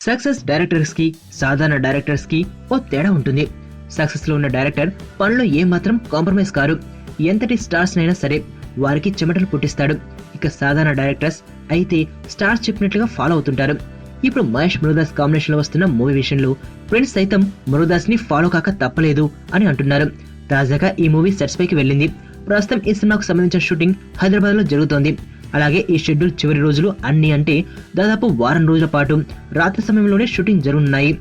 Success directors కి సాధారణ directors కి ఓ తేడా ఉంటుంది. సక్సెస్ లో ఉన్న డైరెక్టర్ పనిలో ఏమాత్రం కాంప్రమైజ్ కారు. ఎంతటి స్టార్స్ నైనా సరే వారికి చెమటలు పుట్టిస్తాడు. ఇక సాధారణ డైరెక్టర్స్ అయితే స్టార్స్ చెప్పినట్లుగా ఫాలో అవుతుంటారు. ఇప్పుడు మహేష్ మురుగదాస్ కాంబినేషన్ లో వస్తున్న మూవీ విషయంలో ఫ్రెండ్స్ సైతం మురుగదాస్ ని ఫాలో కాక తప్పలేదు అని అంటున్నారు. తాజాగా ఈ మూవీ సెట్స్ పైకి వెళ్ళింది. ప్రస్తుతం ఈ సినిమాకు సంబంధించిన షూటింగ్ హైదరాబాద్ లో జరుగుతోంది. అలాగే ఈ షెడ్యూల్ చివరి రోజులు అన్ని అంటే దాదాపు వారం రోజుల పాటు రాత్రి సమయంలోనే షూటింగ్ జరుగుతున్నాయి.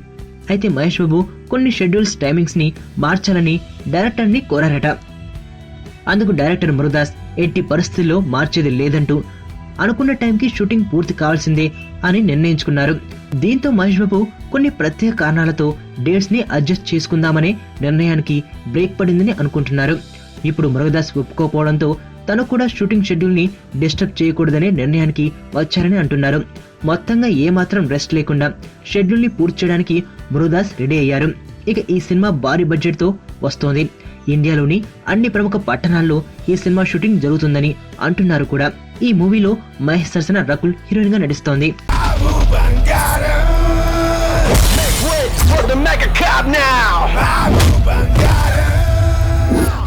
అయితే మహేష్ బాబు కొన్ని షెడ్యూల్స్ టైమింగ్స్ ని మార్చాలని డైరెక్టర్ ని కోరారట. అందుకు డైరెక్టర్ మురుగదాస్ ఎట్టి పరిస్థితుల్లో మార్చేది లేదంటూ అనుకున్న టైంకి షూటింగ్ పూర్తి కావాల్సిందే అని నిర్ణయించుకున్నారు. దీంతో మహేష్ బాబు కొన్ని ప్రత్యేక కారణాలతో డేట్స్ ని అడ్జస్ట్ చేసుకుందామనే నిర్ణయానికి బ్రేక్ పడిందని అనుకుంటున్నారు. ఇప్పుడు మురుగదాస్ ఒప్పుకోకపోవడంతో తను కూడా షూటింగ్ షెడ్యూల్ ని డిస్టర్బ్ చేయకూడదనే నిర్ణయానికి వచ్చారని అంటున్నారు. మొత్తంగా ఏమాత్రం రెస్ట్ లేకుండా షెడ్యూల్ ని పూర్తి చేయడానికి మురుగదాస్ రెడీ అయ్యారు. ఇక ఈ సినిమా భారీ బడ్జెట్ తో వస్తోంది. ఇండియాలోని అన్ని ప్రముఖ పట్టణాల్లో ఈ సినిమా షూటింగ్ జరుగుతుందని అంటున్నారు కూడా. ఈ మూవీలో మహేష్ సరసన రకుల్ హీరోయిన్ గా నటిస్తోంది.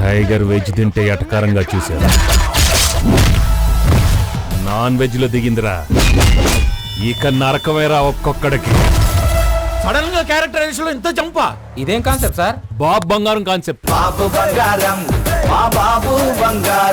టైగర్ వెజ్ తింటే ఎటకారంగా చూశారు, నాన్ వెజ్ లో దిగిందిరా. ఇక నరకమేరా ఒక్కొక్కడికి. సడన్ గా క్యారెక్టరైజేషన్ లో ఇంత చంపా, ఇదేం కాన్సెప్ట్ సార్? బాబు బంగారం కాన్సెప్ట్. బాబు బంగారం, మా బాబు బంగారం.